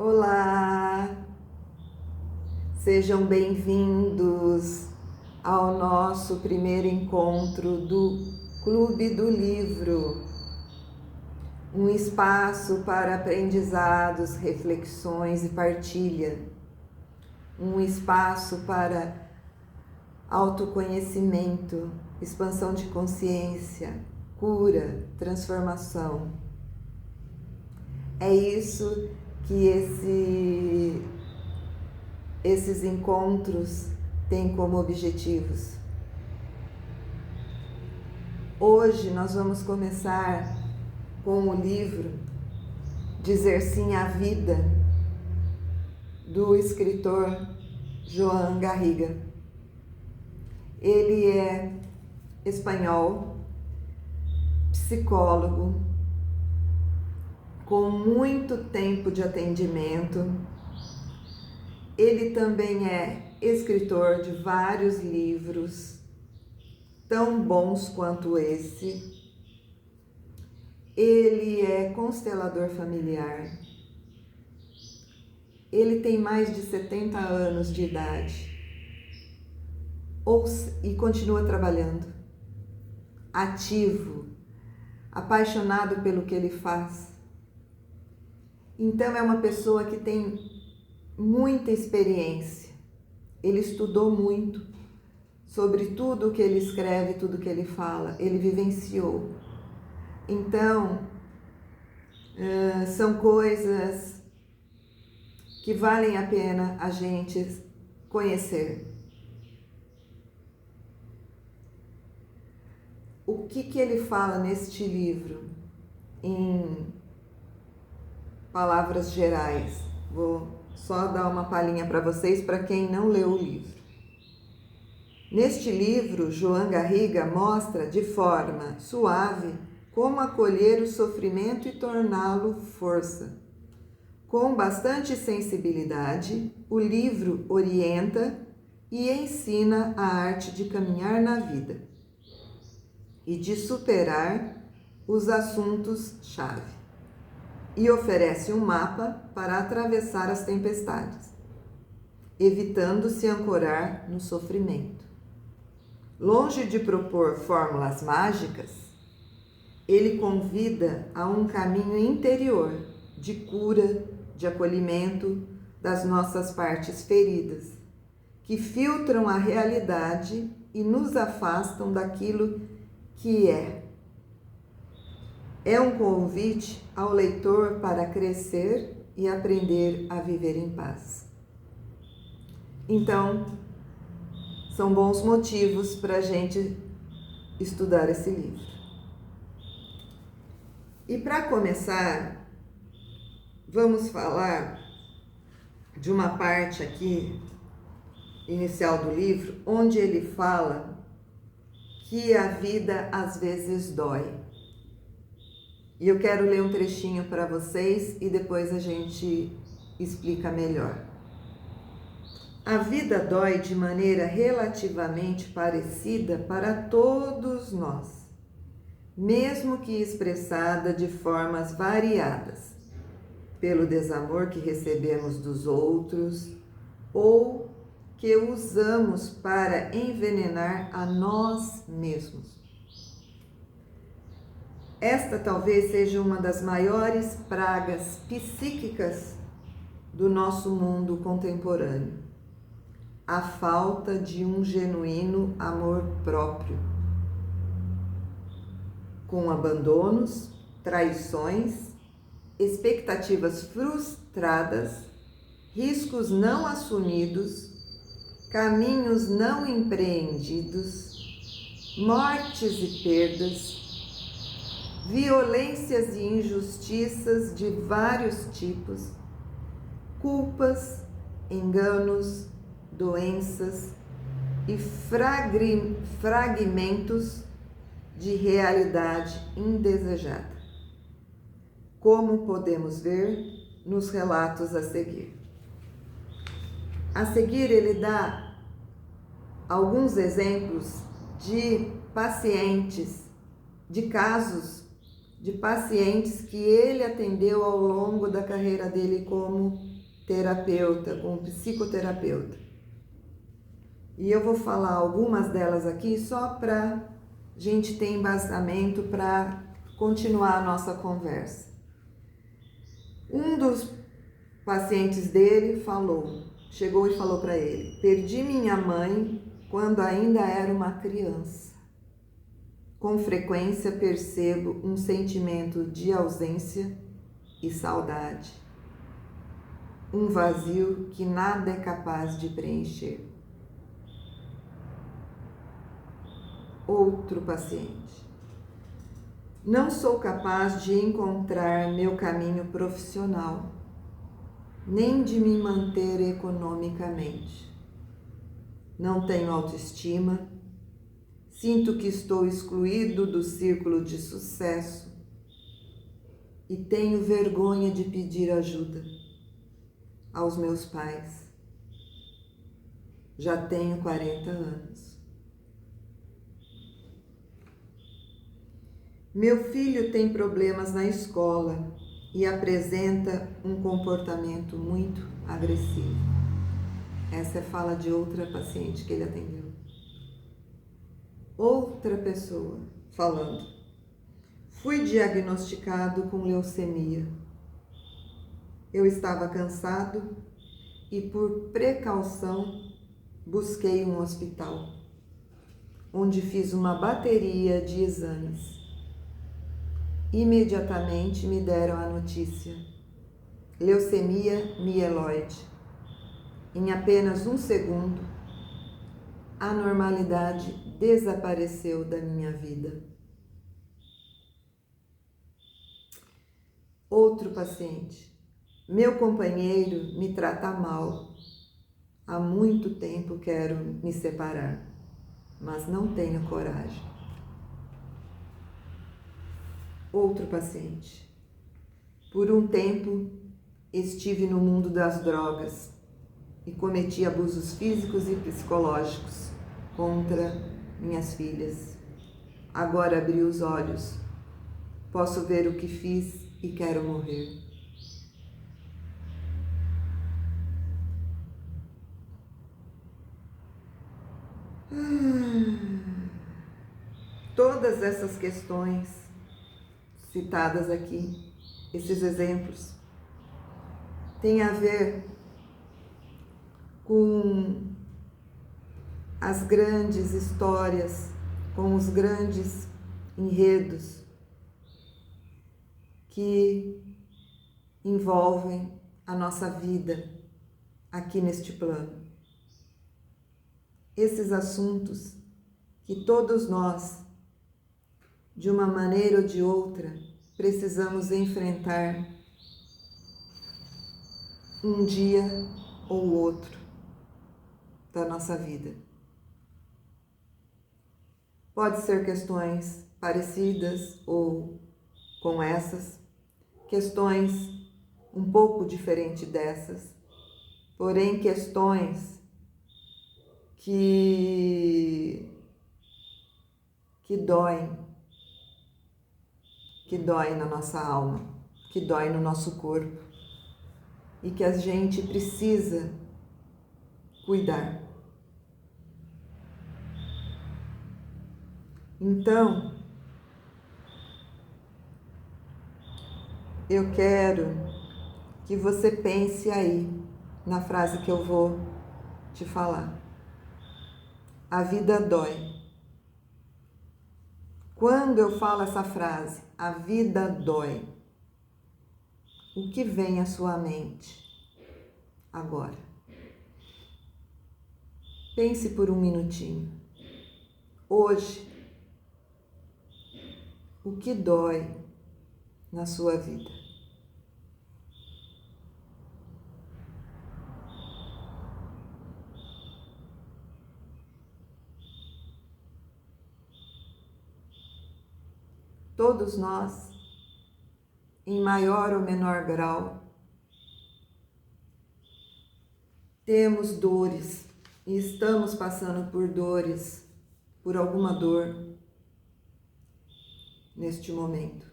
Olá, sejam bem-vindos ao nosso primeiro encontro do Clube do Livro, um espaço para aprendizados, reflexões e partilha, um espaço para autoconhecimento, expansão de consciência, cura, transformação. É isso que esses encontros têm como objetivos. Hoje nós vamos começar com o livro Dizer Sim à Vida, do escritor Joan Garriga. Ele é espanhol, psicólogo, com muito tempo de atendimento. Ele também é escritor de vários livros, tão bons quanto esse. Ele é constelador familiar. Ele tem mais de 70 anos de idade e continua trabalhando, ativo, apaixonado pelo que ele faz. Então é uma pessoa que tem muita experiência. Ele estudou muito sobre tudo o que ele escreve, tudo o que ele fala. Ele vivenciou. Então, são coisas que valem a pena a gente conhecer. O que ele fala neste livro, em palavras gerais? Vou só dar uma palhinha para vocês, para quem não leu o livro. Neste livro, Joan Garriga mostra de forma suave como acolher o sofrimento e torná-lo força. Com bastante sensibilidade, o livro orienta e ensina a arte de caminhar na vida e de superar os assuntos-chave. E oferece um mapa para atravessar as tempestades, evitando se ancorar no sofrimento. Longe de propor fórmulas mágicas, ele convida a um caminho interior de cura, de acolhimento das nossas partes feridas, que filtram a realidade e nos afastam daquilo que é. É um convite ao leitor para crescer e aprender a viver em paz. Então, são bons motivos para a gente estudar esse livro. E para começar, vamos falar de uma parte aqui, inicial do livro, onde ele fala que a vida às vezes dói. E eu quero ler um trechinho para vocês e depois a gente explica melhor. A vida dói de maneira relativamente parecida para todos nós, mesmo que expressada de formas variadas, pelo desamor que recebemos dos outros ou que usamos para envenenar a nós mesmos. Esta talvez seja uma das maiores pragas psíquicas do nosso mundo contemporâneo, a falta de um genuíno amor próprio, com abandonos, traições, expectativas frustradas, riscos não assumidos, caminhos não empreendidos, mortes e perdas, violências e injustiças de vários tipos, culpas, enganos, doenças e fragmentos de realidade indesejada, como podemos ver nos relatos a seguir. A seguir, ele dá alguns exemplos de pacientes, de casos de pacientes que ele atendeu ao longo da carreira dele como terapeuta, como psicoterapeuta. E eu vou falar algumas delas aqui só para a gente ter embasamento para continuar a nossa conversa. Um dos pacientes dele chegou e falou para ele: perdi minha mãe quando ainda era uma criança. Com frequência percebo um sentimento de ausência e saudade, um vazio que nada é capaz de preencher. Outro paciente: não sou capaz de encontrar meu caminho profissional, nem de me manter economicamente. Não tenho autoestima, sinto que estou excluído do círculo de sucesso e tenho vergonha de pedir ajuda aos meus pais. Já tenho 40 anos. Meu filho tem problemas na escola e apresenta um comportamento muito agressivo. Essa é fala de outra paciente que ele atendeu. Outra pessoa falando: fui diagnosticado com leucemia. Eu estava cansado e, por precaução, busquei um hospital, onde fiz uma bateria de exames. Imediatamente me deram a notícia: leucemia mieloide. Em apenas um segundo, a normalidade desapareceu da minha vida. Outro paciente: meu companheiro me trata mal. Há muito tempo quero me separar, mas não tenho coragem. Outro paciente: por um tempo estive no mundo das drogas e cometi abusos físicos e psicológicos contra minhas filhas. Agora abri os olhos, posso ver o que fiz e quero morrer. Todas essas questões citadas aqui, esses exemplos, têm a ver com as grandes histórias, com os grandes enredos que envolvem a nossa vida aqui neste plano. Esses assuntos que todos nós, de uma maneira ou de outra, precisamos enfrentar um dia ou outro da nossa vida. Pode ser questões parecidas ou com essas, questões um pouco diferentes dessas, porém questões que doem na nossa alma, que doem no nosso corpo e que a gente precisa cuidar. Então, eu quero que você pense aí na frase que eu vou te falar. A vida dói. Quando eu falo essa frase, a vida dói, o que vem à sua mente agora? Pense por um minutinho. Hoje, o que dói na sua vida? Todos nós, em maior ou menor grau, temos dores e estamos passando por dores, por alguma dor neste momento.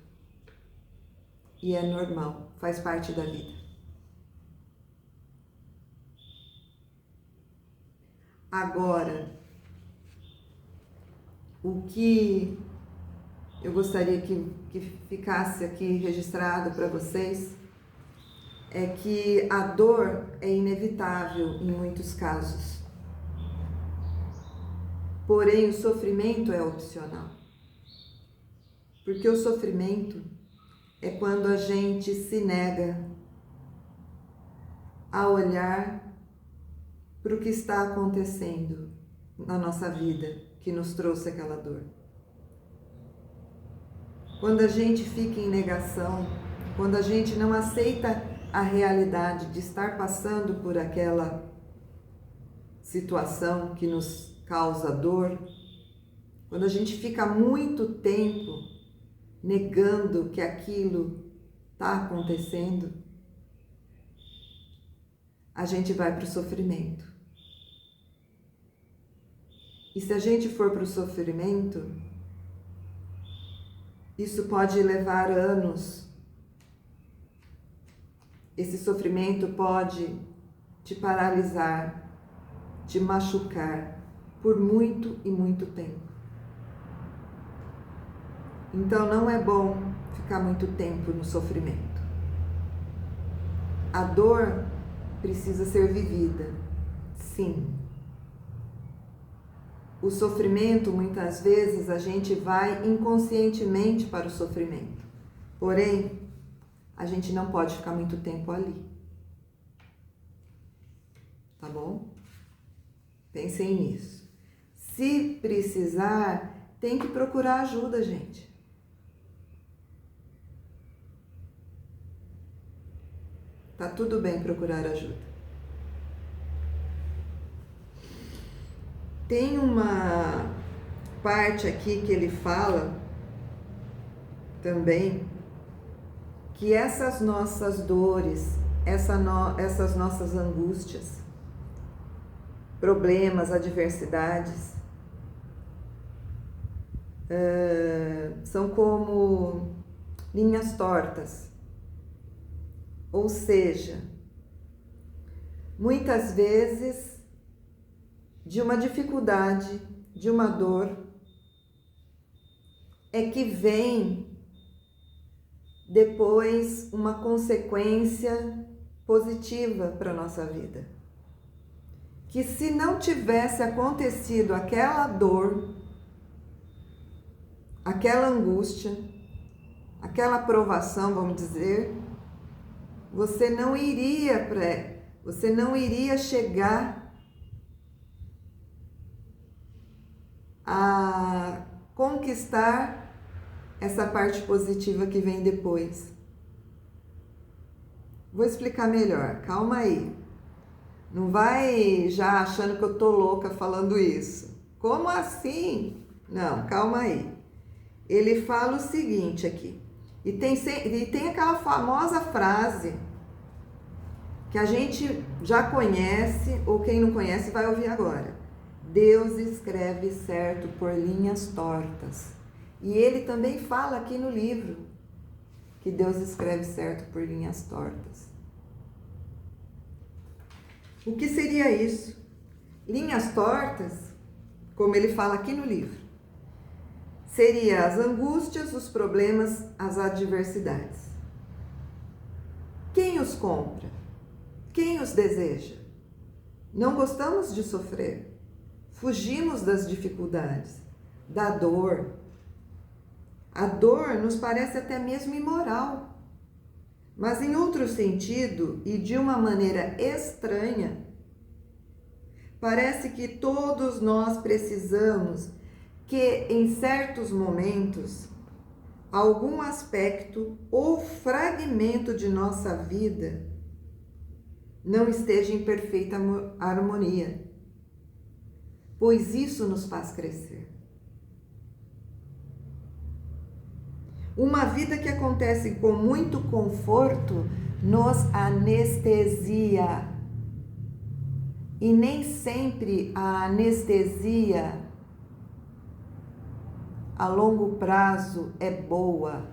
e é normal, faz parte da vida. Agora, o que eu gostaria que ficasse aqui registrado para vocês é que a dor é inevitável em muitos casos. Porém, o sofrimento é opcional. Porque o sofrimento é quando a gente se nega a olhar para o que está acontecendo na nossa vida que nos trouxe aquela dor. Quando a gente fica em negação, quando a gente não aceita a realidade de estar passando por aquela situação que nos causa dor, quando a gente fica muito tempo negando que aquilo está acontecendo, a gente vai para o sofrimento. E se a gente for para o sofrimento, isso pode levar anos. Esse sofrimento pode te paralisar, te machucar por muito e muito tempo. Então não é bom ficar muito tempo no sofrimento. A dor precisa ser vivida, sim. O sofrimento, muitas vezes, a gente vai inconscientemente para o sofrimento. Porém, a gente não pode ficar muito tempo ali. Tá bom? Pensem nisso. Se precisar, tem que procurar ajuda, gente. Tá tudo bem procurar ajuda. Tem uma parte aqui que ele fala também que essas nossas dores, essas nossas angústias, problemas, adversidades, são como linhas tortas. Ou seja, muitas vezes, de uma dificuldade, de uma dor, é que vem depois uma consequência positiva para a nossa vida. Que se não tivesse acontecido aquela dor, aquela angústia, aquela provação, vamos dizer, você não iria chegar a conquistar essa parte positiva que vem depois. Vou explicar melhor, calma aí. Não vai já achando que eu tô louca falando isso. Como assim? Não, calma aí. Ele fala o seguinte aqui, e tem aquela famosa frase que a gente já conhece, ou quem não conhece vai ouvir agora. Deus escreve certo por linhas tortas. E ele também fala aqui no livro que Deus escreve certo por linhas tortas. O que seria isso? Linhas tortas, como ele fala aqui no livro, seria as angústias, os problemas, as adversidades. Quem os compra? Quem os deseja? Não gostamos de sofrer. Fugimos das dificuldades, da dor. A dor nos parece até mesmo imoral. Mas em outro sentido, e de uma maneira estranha, parece que todos nós precisamos que, em certos momentos, algum aspecto ou fragmento de nossa vida não esteja em perfeita harmonia, pois isso nos faz crescer. Uma vida que acontece com muito conforto nos anestesia. E nem sempre a anestesia a longo prazo é boa.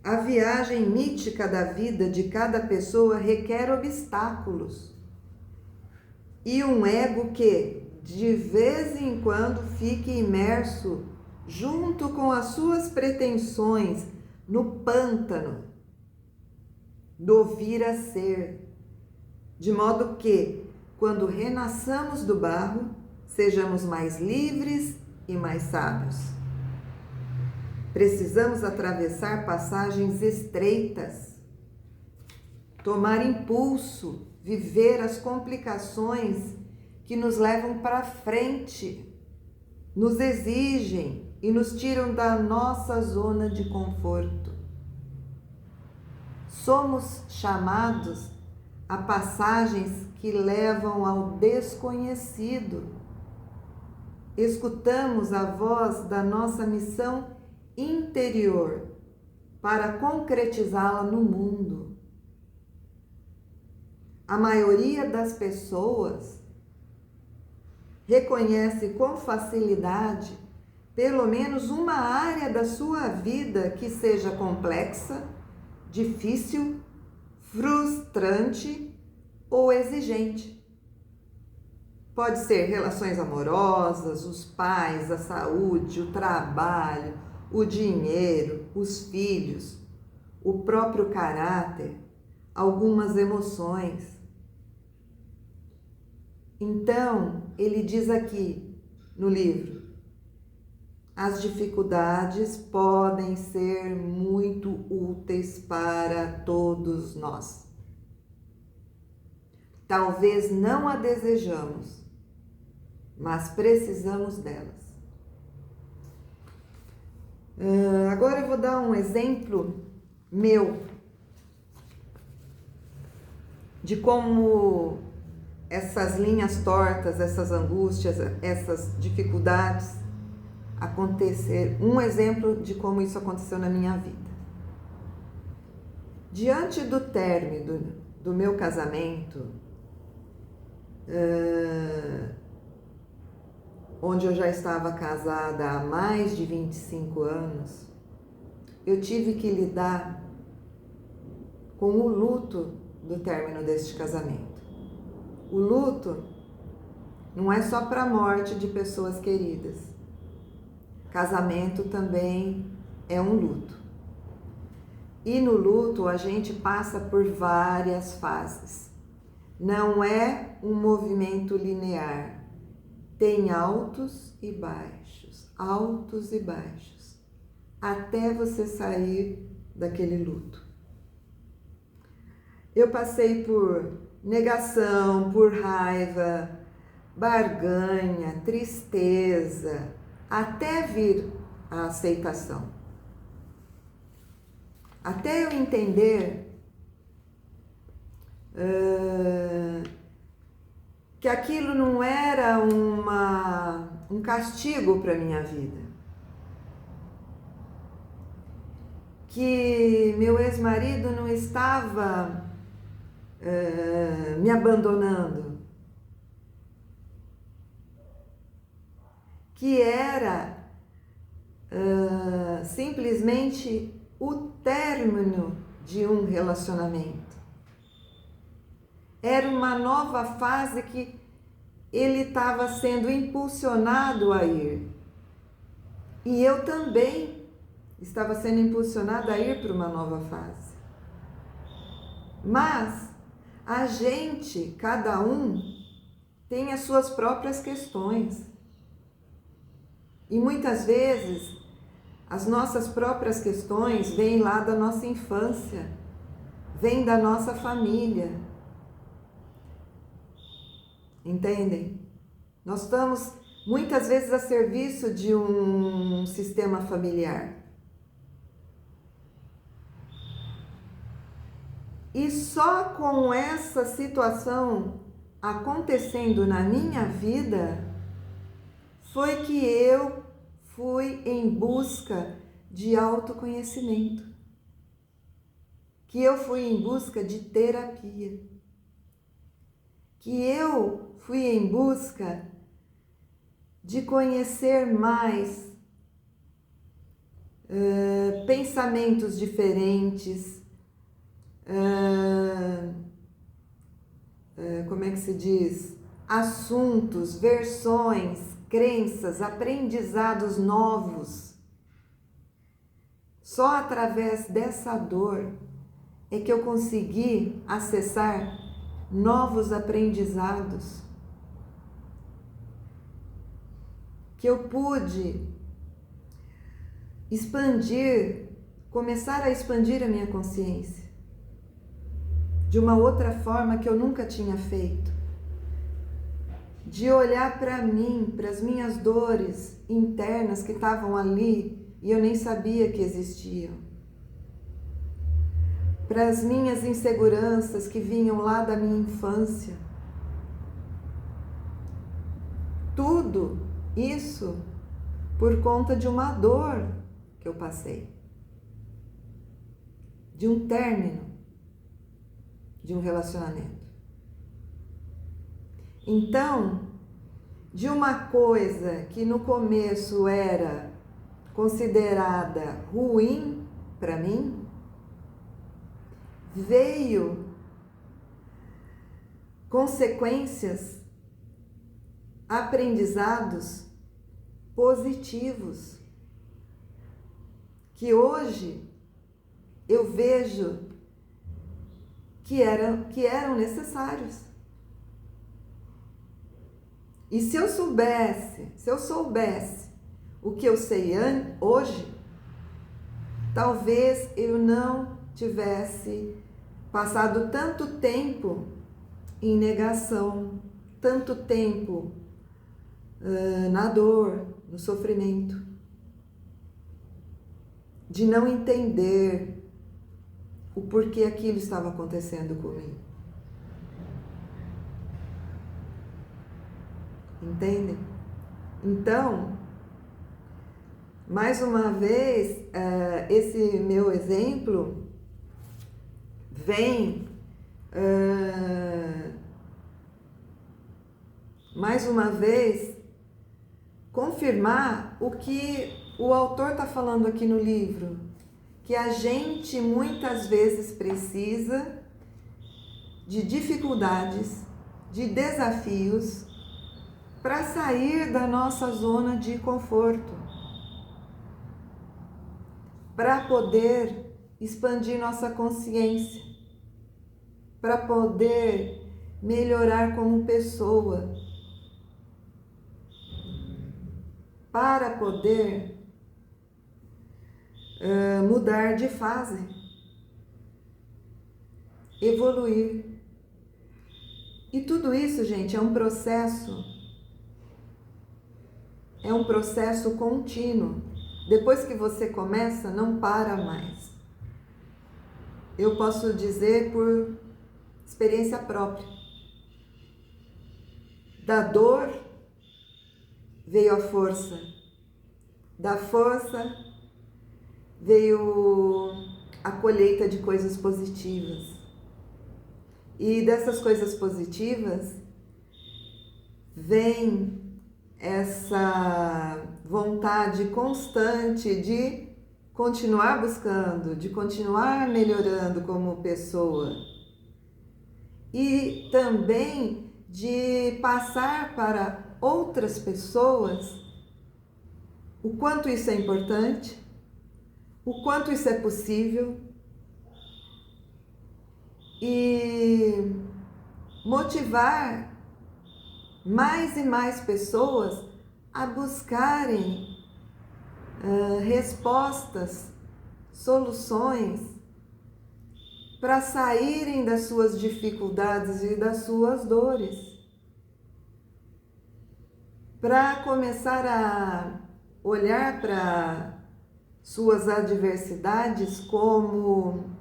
a viagem mítica da vida de cada pessoa requer obstáculos e um ego que, de vez em quando, fique imerso junto com as suas pretensões no pântano do vir a ser, de modo que, quando renasçamos do barro, sejamos mais livres e mais sábios. Precisamos atravessar passagens estreitas, tomar impulso, viver as complicações que nos levam para frente, nos exigem e nos tiram da nossa zona de conforto. Somos chamados a passagens que levam ao desconhecido. Escutamos a voz da nossa missão interior para concretizá-la no mundo. A maioria das pessoas reconhece com facilidade pelo menos uma área da sua vida que seja complexa, difícil, frustrante ou exigente. Pode ser relações amorosas, os pais, a saúde, o trabalho, o dinheiro, os filhos, o próprio caráter, algumas emoções. Então, ele diz aqui no livro, as dificuldades podem ser muito úteis para todos nós. Talvez não a desejamos, mas precisamos delas. Agora eu vou dar um exemplo meu de como essas linhas tortas, essas angústias, essas dificuldades acontecer. Um exemplo de como isso aconteceu na minha vida. Diante do término do meu casamento, onde eu já estava casada há mais de 25 anos, eu tive que lidar com o luto do término deste casamento. O luto não é só para a morte de pessoas queridas. Casamento também é um luto. E no luto a gente passa por várias fases. Não é um movimento linear. Tem altos e baixos, até você sair daquele luto. Eu passei por negação, por raiva, barganha, tristeza, até vir a aceitação. Até eu entender que aquilo não era um castigo para a minha vida. Que meu ex-marido não estava me abandonando. Que era simplesmente o término de um relacionamento. Era uma nova fase que ele estava sendo impulsionado a ir. E eu também estava sendo impulsionada a ir para uma nova fase. Mas a gente, cada um, tem as suas próprias questões. E muitas vezes as nossas próprias questões vêm lá da nossa infância, vêm da nossa família. Entendem? Nós estamos muitas vezes a serviço de um sistema familiar. E só com essa situação acontecendo na minha vida foi que eu fui em busca de autoconhecimento, que eu fui em busca de terapia, que eu fui em busca de conhecer mais pensamentos diferentes, como é que se diz? Assuntos, versões, crenças, aprendizados novos. Só através dessa dor é que eu consegui acessar novos aprendizados, que eu pude começar a expandir a minha consciência de uma outra forma que eu nunca tinha feito, de olhar para mim, para as minhas dores internas que estavam ali e eu nem sabia que existiam, para as minhas inseguranças que vinham lá da minha infância. Tudo isso por conta de uma dor que eu passei, de um término de um relacionamento. Então, de uma coisa que no começo era considerada ruim para mim, veio consequências, aprendizados positivos, que hoje eu vejo que eram necessários. E se eu soubesse o que eu sei hoje, talvez eu não tivesse passado tanto tempo em negação, tanto tempo na dor, no sofrimento, de não entender o porquê aquilo estava acontecendo comigo. Entendem? Então, mais uma vez, esse meu exemplo vem mais uma vez confirmar o que o autor está falando aqui no livro, que a gente muitas vezes precisa de dificuldades, de desafios para sair da nossa zona de conforto, para poder expandir nossa consciência, para poder melhorar como pessoa, para poder mudar de fase, evoluir. E tudo isso, gente, é um processo contínuo. Depois que você começa, não para mais. Eu posso dizer por experiência própria. Da dor veio a força. Da força veio a colheita de coisas positivas. E dessas coisas positivas vem essa vontade constante de continuar buscando, de continuar melhorando como pessoa. E também de passar para outras pessoas o quanto isso é importante, o quanto isso é possível, e motivar mais e mais pessoas a buscarem respostas, soluções para saírem das suas dificuldades e das suas dores, para começar a olhar para suas adversidades como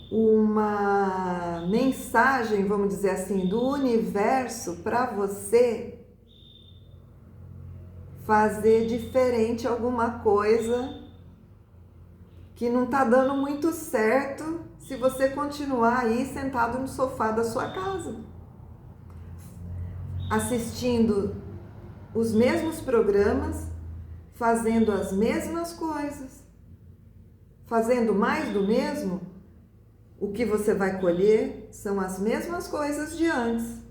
uma mensagem, vamos dizer assim, do universo para você fazer diferente alguma coisa que não está dando muito certo se você continuar aí sentado no sofá da sua casa, assistindo os mesmos programas, fazendo as mesmas coisas, fazendo mais do mesmo, o que você vai colher são as mesmas coisas de antes.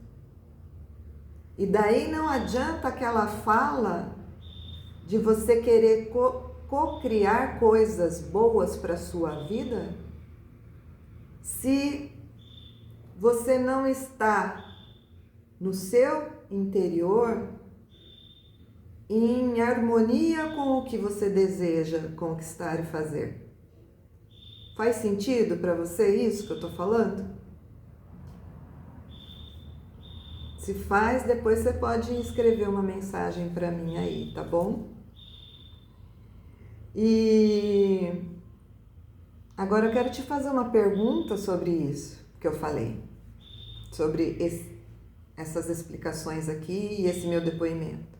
E daí não adianta aquela fala de você querer co-criar coisas boas para a sua vida, se você não está no seu interior em harmonia com o que você deseja conquistar e fazer. Faz sentido para você isso que eu estou falando? Se faz, depois você pode escrever uma mensagem para mim aí, tá bom? E agora eu quero te fazer uma pergunta sobre isso que eu falei, sobre essas explicações aqui e esse meu depoimento.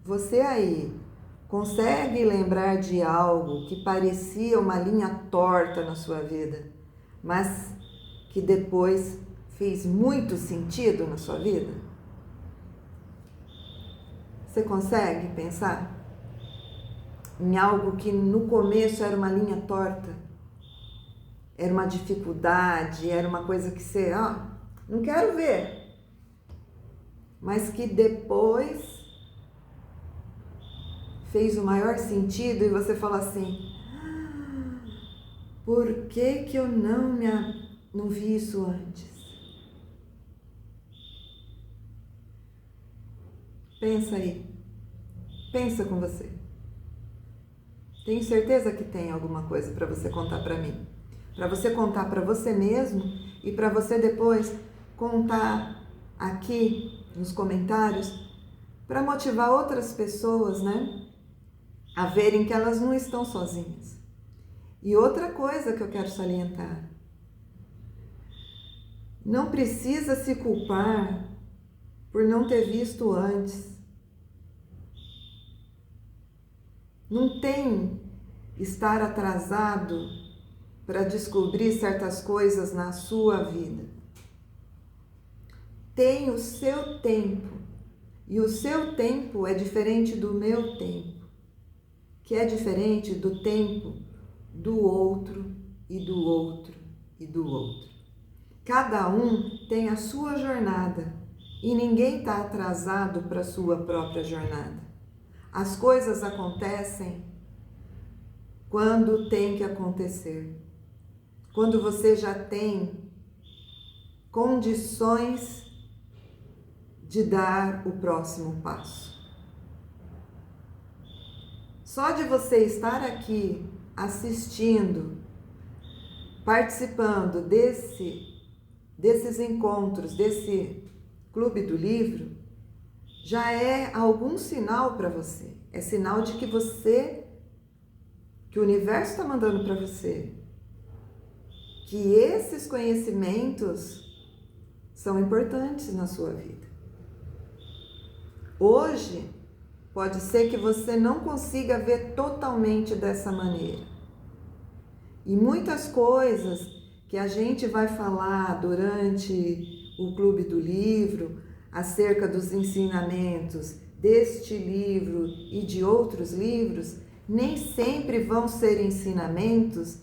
Você aí consegue lembrar de algo que parecia uma linha torta na sua vida, mas que depois fez muito sentido na sua vida? Você consegue pensar em algo que no começo era uma linha torta, era uma dificuldade, era uma coisa que você, não quero ver, mas que depois fez o maior sentido e você fala assim, por que que eu não vi isso antes? Pensa aí, pensa com você. Tenho certeza que tem alguma coisa para você contar para mim, para você contar para você mesmo e para você depois contar aqui nos comentários para motivar outras pessoas, né, a verem que elas não estão sozinhas. E outra coisa que eu quero salientar, não precisa se culpar por não ter visto antes. Não tem estar atrasado para descobrir certas coisas na sua vida. Tem o seu tempo, e o seu tempo é diferente do meu tempo, que é diferente do tempo do outro e do outro e do outro. Cada um tem a sua jornada e ninguém está atrasado para a sua própria jornada. As coisas acontecem quando tem que acontecer. Quando você já tem condições de dar o próximo passo. Só de você estar aqui assistindo, participando desses encontros, desse Clube do Livro, já é algum sinal para você. É sinal de que o universo está mandando para você que esses conhecimentos são importantes na sua vida. Hoje, pode ser que você não consiga ver totalmente dessa maneira. E muitas coisas que a gente vai falar durante o Clube do Livro, acerca dos ensinamentos deste livro e de outros livros, nem sempre vão ser ensinamentos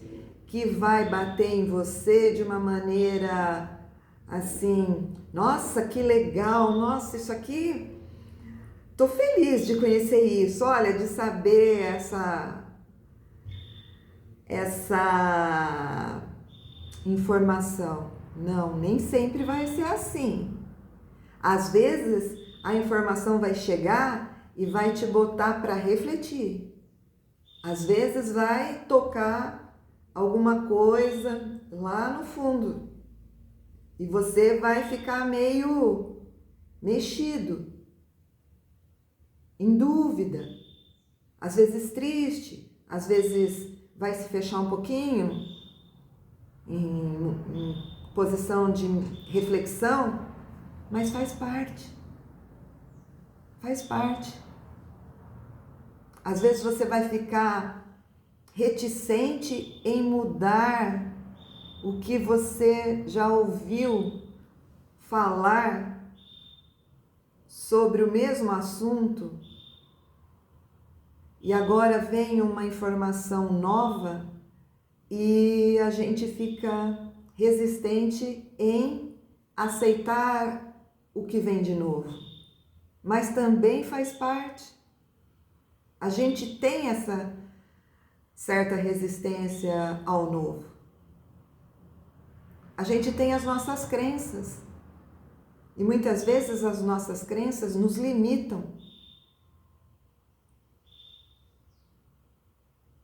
que vai bater em você de uma maneira assim, nossa, que legal, nossa, isso aqui, tô feliz de conhecer isso, olha, de saber essa informação. Não, nem sempre vai ser assim. Às vezes a informação vai chegar e vai te botar para refletir. Às vezes vai tocar alguma coisa lá no fundo e você vai ficar meio mexido, em dúvida, às vezes triste, às vezes vai se fechar um pouquinho em posição de reflexão, mas faz parte. Faz parte. Às vezes você vai ficar reticente em mudar o que você já ouviu falar sobre o mesmo assunto e agora vem uma informação nova e a gente fica resistente em aceitar o que vem de novo. Mas também faz parte. A gente tem essa certa resistência ao novo. A gente tem as nossas crenças. E muitas vezes as nossas crenças nos limitam.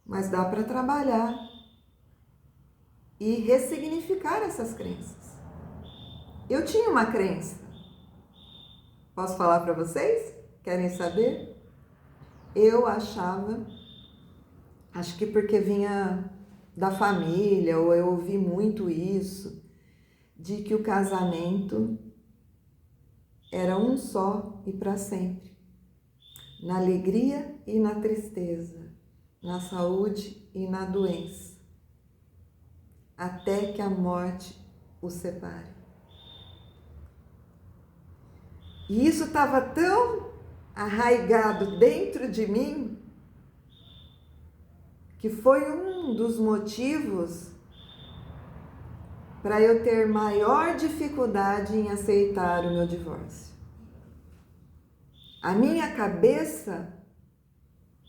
Mas dá para trabalhar e ressignificar essas crenças. Eu tinha uma crença. Posso falar para vocês? Querem saber? Eu achava, acho que porque vinha da família, ou eu ouvi muito isso, de que o casamento era um só e para sempre. Na alegria e na tristeza, na saúde e na doença, até que a morte os separe. E isso estava tão arraigado dentro de mim que foi um dos motivos para eu ter maior dificuldade em aceitar o meu divórcio. A minha cabeça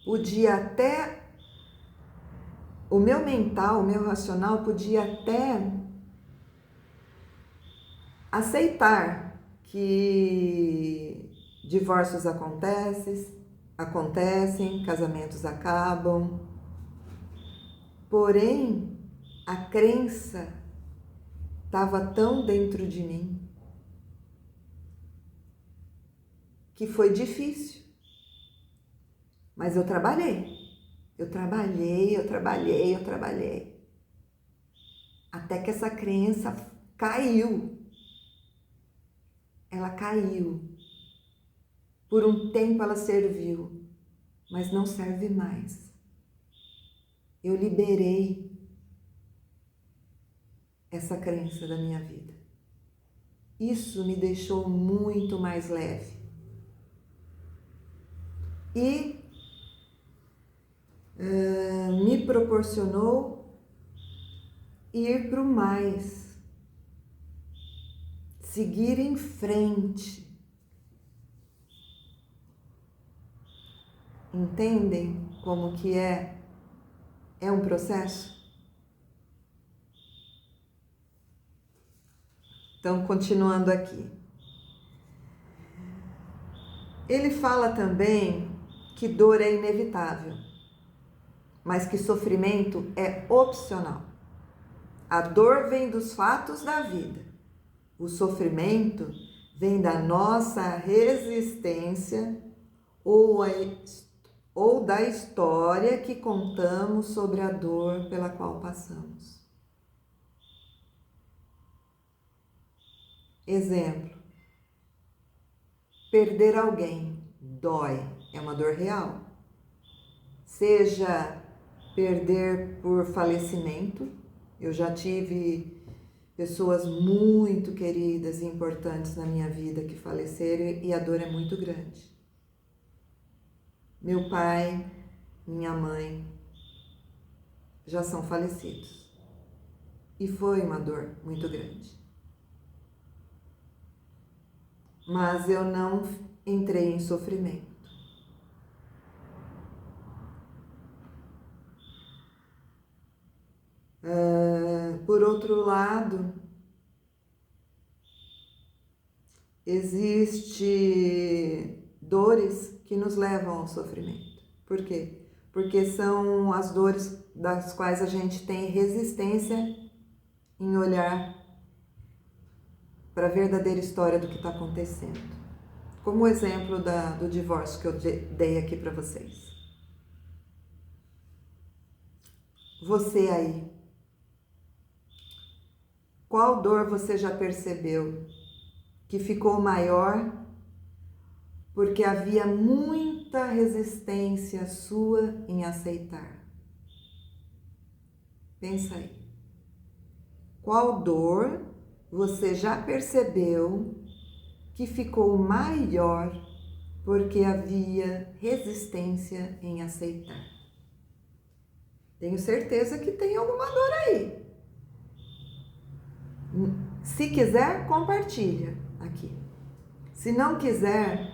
podia até, o meu mental, o meu racional podia até aceitar que divórcios acontecem, casamentos acabam, porém a crença estava tão dentro de mim que foi difícil. Mas eu trabalhei. Até que essa crença caiu. Ela caiu. Por um tempo ela serviu, mas não serve mais. Eu liberei essa crença da minha vida. Isso me deixou muito mais leve. E me proporcionou ir para o mais, seguir em frente. Entendem como que é um processo? Então, continuando aqui. Ele fala também que dor é inevitável, mas que sofrimento é opcional. A dor vem dos fatos da vida. O sofrimento vem da nossa resistência ou da história que contamos sobre a dor pela qual passamos. Exemplo: perder alguém dói, é uma dor real. Seja perder por falecimento, eu já tive pessoas muito queridas e importantes na minha vida que faleceram e a dor é muito grande. Meu pai, minha mãe já são falecidos e foi uma dor muito grande. Mas eu não entrei em sofrimento. Por outro lado, existe dores que nos levam ao sofrimento. Por quê? Porque são as dores das quais a gente tem resistência em olhar para a verdadeira história do que está acontecendo. Como o exemplo do divórcio que eu dei aqui para vocês. Você aí, qual dor você já percebeu que ficou maior porque havia muita resistência sua em aceitar? Pensa aí. Qual dor você já percebeu que ficou maior porque havia resistência em aceitar. Tenho certeza que tem alguma dor aí. Se quiser, compartilha aqui. Se não quiser,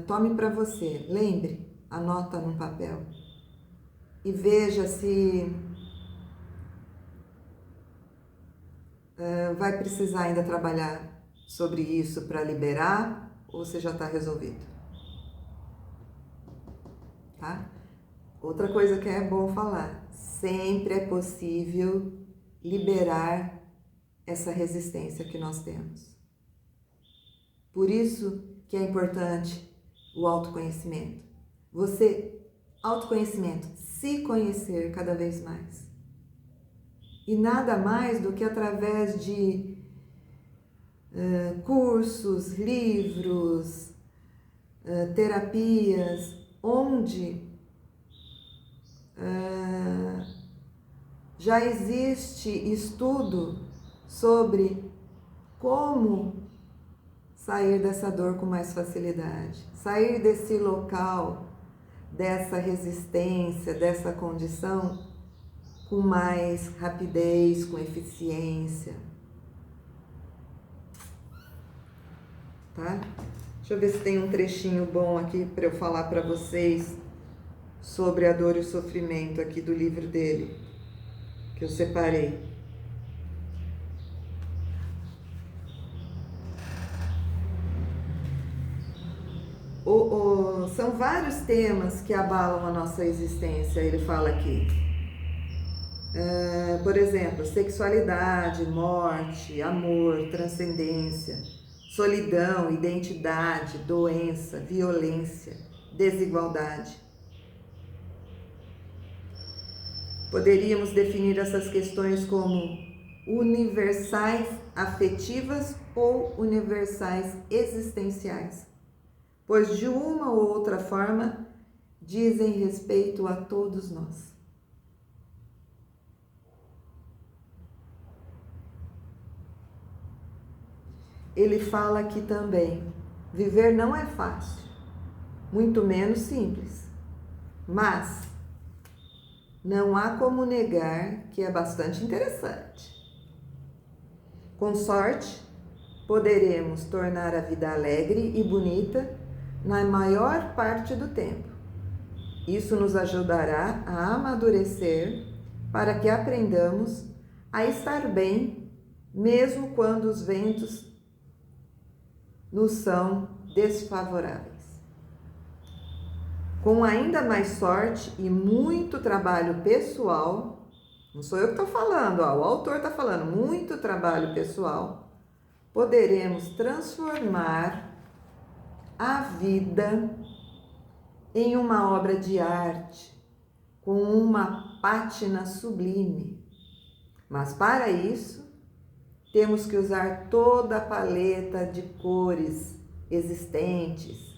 tome para você. Lembre, anota num papel. E veja se vai precisar ainda trabalhar sobre isso para liberar ou se já está resolvido. Tá? Outra coisa que é bom falar, sempre é possível liberar essa resistência que nós temos. Por isso que é importante o autoconhecimento. Autoconhecimento, se conhecer cada vez mais. E nada mais do que através de cursos, livros, terapias, onde já existe estudo sobre como sair dessa dor com mais facilidade, sair desse local, dessa resistência, dessa condição com mais rapidez, com eficiência. Tá? Deixa eu ver se tem um trechinho bom aqui para eu falar para vocês sobre a dor e o sofrimento aqui do livro dele, que eu separei. São vários temas que abalam a nossa existência, ele fala aqui. Por exemplo, sexualidade, morte, amor, transcendência, solidão, identidade, doença, violência, desigualdade. Poderíamos definir essas questões como universais afetivas ou universais existenciais, pois de uma ou outra forma dizem respeito a todos nós. Ele fala aqui também, viver não é fácil, muito menos simples, mas não há como negar que é bastante interessante. Com sorte, poderemos tornar a vida alegre e bonita na maior parte do tempo. Isso nos ajudará a amadurecer para que aprendamos a estar bem, mesmo quando os ventos nos são desfavoráveis. Com ainda mais sorte e muito trabalho pessoal, não sou eu que estou falando, o autor está falando, muito trabalho pessoal, poderemos transformar a vida em uma obra de arte, com uma pátina sublime. Mas para isso, temos que usar toda a paleta de cores existentes,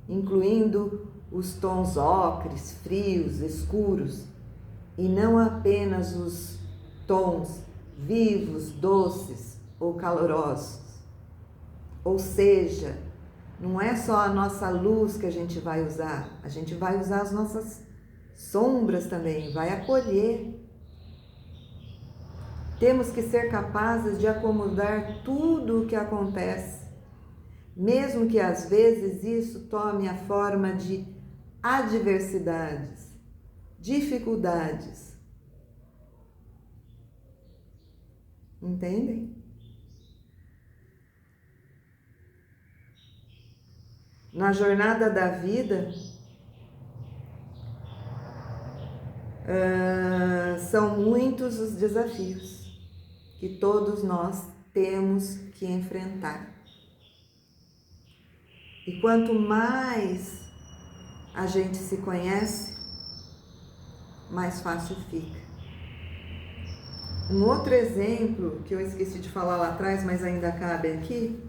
incluindo os tons ocres, frios, escuros, e não apenas os tons vivos, doces ou calorosos. Ou seja, não é só a nossa luz que a gente vai usar as nossas sombras também, vai acolher. Temos que ser capazes de acomodar tudo o que acontece, mesmo que às vezes isso tome a forma de adversidades, dificuldades. Entendem? Na jornada da vida, são muitos os desafios que todos nós temos que enfrentar. E quanto mais a gente se conhece, mais fácil fica. Um outro exemplo que eu esqueci de falar lá atrás, mas ainda cabe aqui,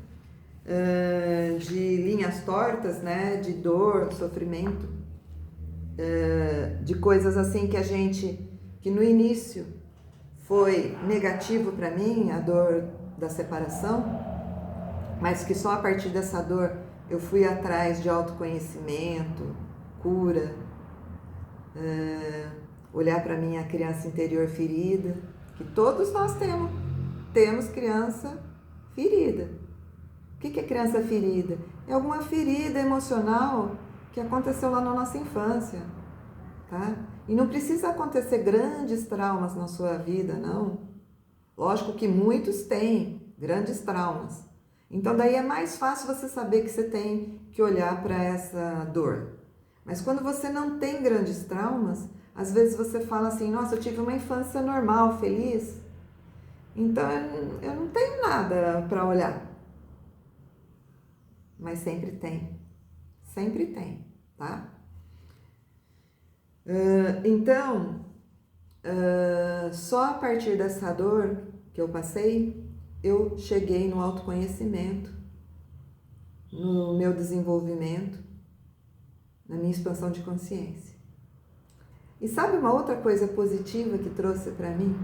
de linhas tortas, né, de dor, sofrimento, de coisas assim que no início foi negativo para mim, a dor da separação, mas que só a partir dessa dor eu fui atrás de autoconhecimento, cura, olhar para minha criança interior ferida, que todos nós temos criança ferida. O que é criança ferida? É alguma ferida emocional que aconteceu lá na nossa infância, tá? E não precisa acontecer grandes traumas na sua vida, não. Lógico que muitos têm grandes traumas. Então daí é mais fácil você saber que você tem que olhar para essa dor. Mas quando você não tem grandes traumas, às vezes você fala assim, nossa, eu tive uma infância normal, feliz, então eu não tenho nada para olhar. Mas sempre tem, tá? Então, só a partir dessa dor que eu passei, eu cheguei no autoconhecimento, no meu desenvolvimento, na minha expansão de consciência. E sabe uma outra coisa positiva que trouxe para mim?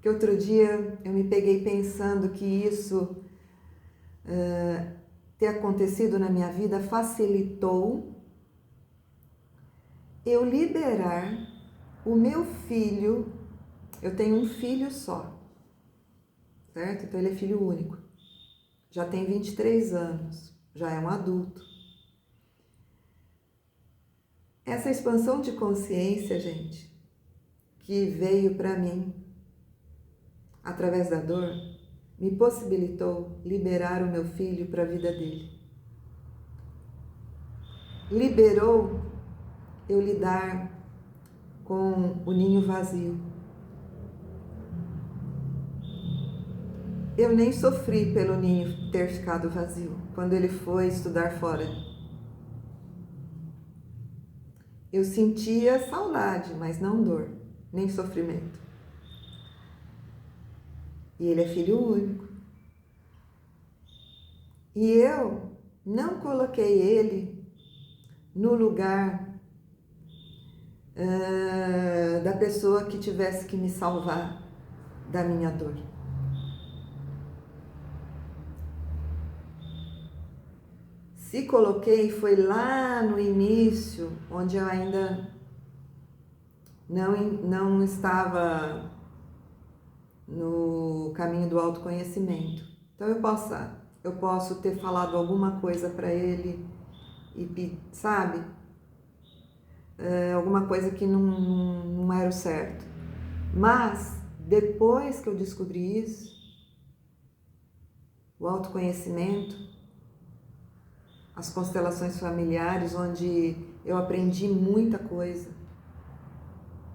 Que outro dia eu me peguei pensando que isso ter acontecido na minha vida facilitou eu liberar o meu filho. Eu tenho um filho só, certo? Então ele é filho único. Já tem 23 anos, já é um adulto. Essa expansão de consciência, gente, que veio para mim através da dor, me possibilitou liberar o meu filho para a vida dele. Liberou eu lidar com o ninho vazio. Eu nem sofri pelo ninho ter ficado vazio quando ele foi estudar fora. Eu sentia saudade, mas não dor, nem sofrimento. E ele é filho único. E eu não coloquei ele no lugar da pessoa que tivesse que me salvar da minha dor. Se coloquei, foi lá no início, onde eu ainda não estava no caminho do autoconhecimento. Então eu posso ter falado alguma coisa para ele e, sabe, alguma coisa que não era o certo. Mas depois que eu descobri isso, o autoconhecimento, as constelações familiares, onde eu aprendi muita coisa,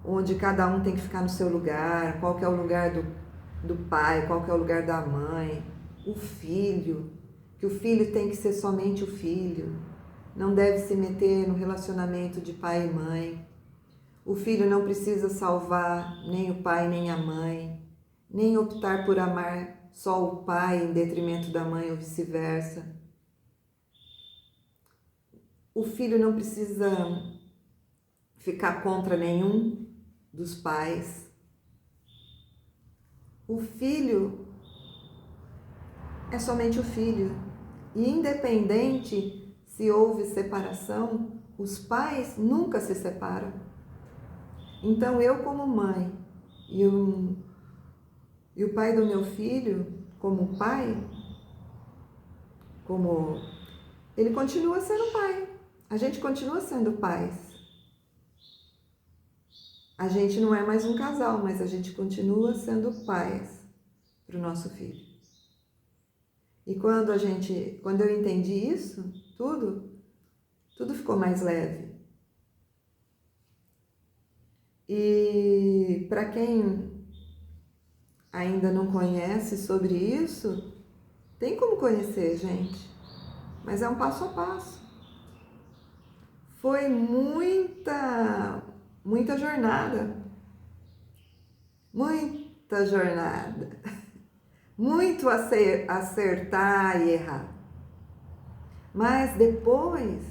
onde cada um tem que ficar no seu lugar, qual que é o lugar do pai, qual que é o lugar da mãe, o filho, que o filho tem que ser somente o filho, não deve se meter no relacionamento de pai e mãe, o filho não precisa salvar nem o pai nem a mãe, nem optar por amar só o pai em detrimento da mãe ou vice-versa. O filho não precisa ficar contra nenhum dos pais. O filho é somente o filho. E independente se houve separação, os pais nunca se separam. Então eu como mãe e o pai do meu filho como pai, ele continua sendo pai. A gente continua sendo pais. A gente não é mais um casal, mas a gente continua sendo pais para o nosso filho. E quando eu entendi isso, tudo ficou mais leve. E para quem ainda não conhece sobre isso, tem como conhecer, gente, mas é um passo a passo. Foi muita jornada, muito acertar e errar. Mas depois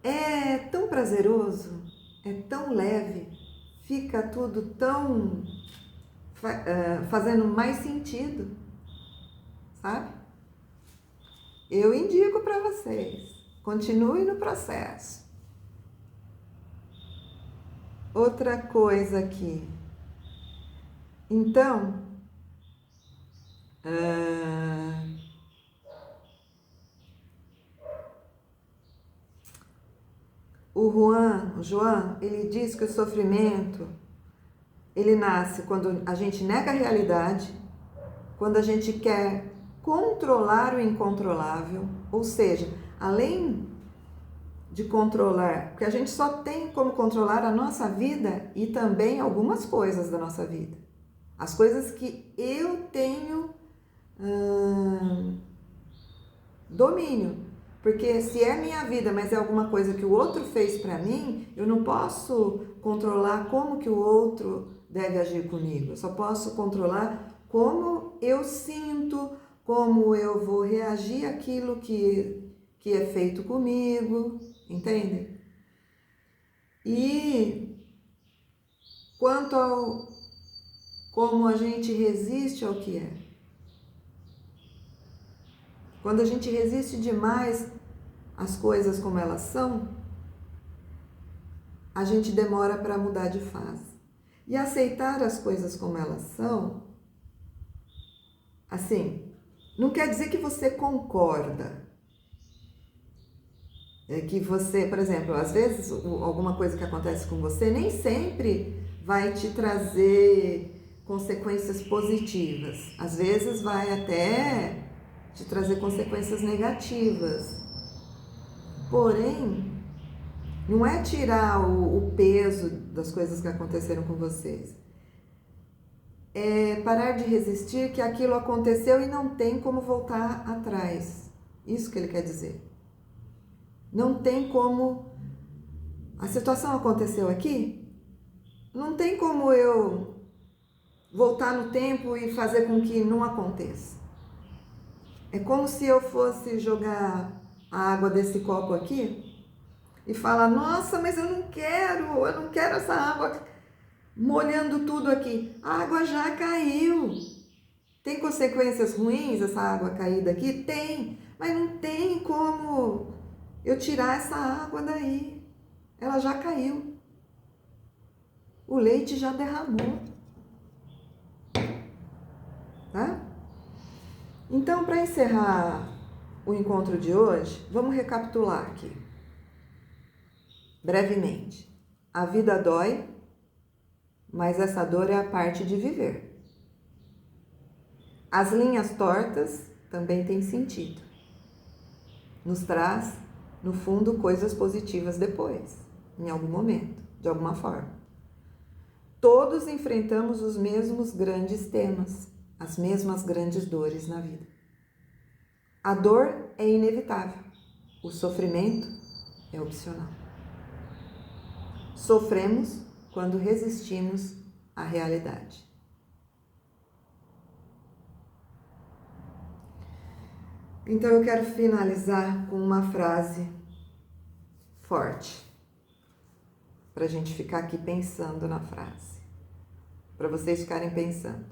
é tão prazeroso, é tão leve, fica tudo tão fazendo mais sentido, sabe? Eu indico para vocês, continue no processo. Outra coisa aqui. Então, o João, ele diz que o sofrimento, ele nasce quando a gente nega a realidade, quando a gente quer controlar o incontrolável, ou seja, além de controlar, porque a gente só tem como controlar a nossa vida e também algumas coisas da nossa vida. As coisas que eu tenho domínio. Porque se é minha vida, mas é alguma coisa que o outro fez para mim, eu não posso controlar como que o outro deve agir comigo. Eu só posso controlar como eu sinto, como eu vou reagir àquilo que é feito comigo, entende? E quanto ao como a gente resiste ao que é. Quando a gente resiste demais às coisas como elas são, a gente demora para mudar de fase. E aceitar as coisas como elas são, assim, não quer dizer que você concorda. É que você, por exemplo, às vezes alguma coisa que acontece com você nem sempre vai te trazer consequências positivas. Às vezes vai até te trazer consequências negativas. Porém, não é tirar o peso das coisas que aconteceram com vocês. É parar de resistir que aquilo aconteceu e não tem como voltar atrás. Isso que ele quer dizer. Não tem como... A situação aconteceu aqui, não tem como eu voltar no tempo e fazer com que não aconteça. É como se eu fosse jogar a água desse copo aqui e falar, nossa, mas eu não quero essa água molhando tudo aqui. A água já caiu. Tem consequências ruins essa água caída aqui? Tem, mas não tem como eu tirar essa água daí. Ela já caiu. O leite já derramou. Tá? Então, para encerrar o encontro de hoje, vamos recapitular aqui. Brevemente. A vida dói, mas essa dor é a parte de viver. As linhas tortas também têm sentido. Nos traz, no fundo, coisas positivas depois, em algum momento, de alguma forma. Todos enfrentamos os mesmos grandes temas, as mesmas grandes dores na vida. A dor é inevitável, o sofrimento é opcional. Sofremos quando resistimos à realidade. Então eu quero finalizar com uma frase forte, para a gente ficar aqui pensando na frase, para vocês ficarem pensando.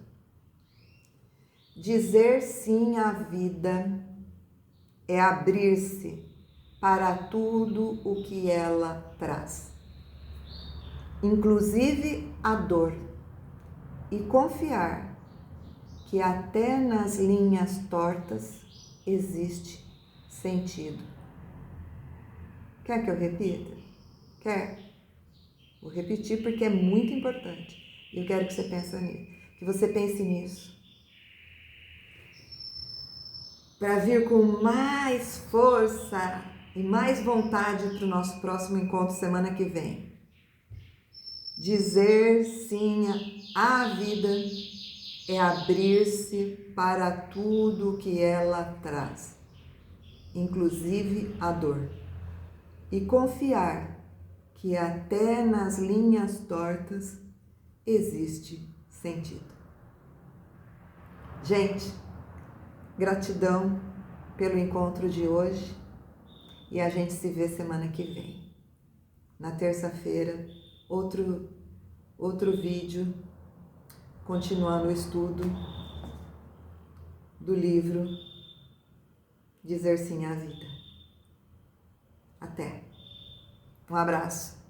Dizer sim à vida é abrir-se para tudo o que ela traz, inclusive a dor, e confiar que até nas linhas tortas existe sentido. Quer que eu repita? Quer? Vou repetir porque é muito importante. E eu quero que você pense nisso. Que você pense nisso. Para vir com mais força e mais vontade para o nosso próximo encontro semana que vem. Dizer sim à vida é abrir-se para tudo que ela traz, inclusive a dor, e confiar que até nas linhas tortas existe sentido. Gente, gratidão pelo encontro de hoje e a gente se vê semana que vem. Na terça-feira, outro vídeo continuando o estudo do livro Dizer Sim à Vida. Até. Um abraço.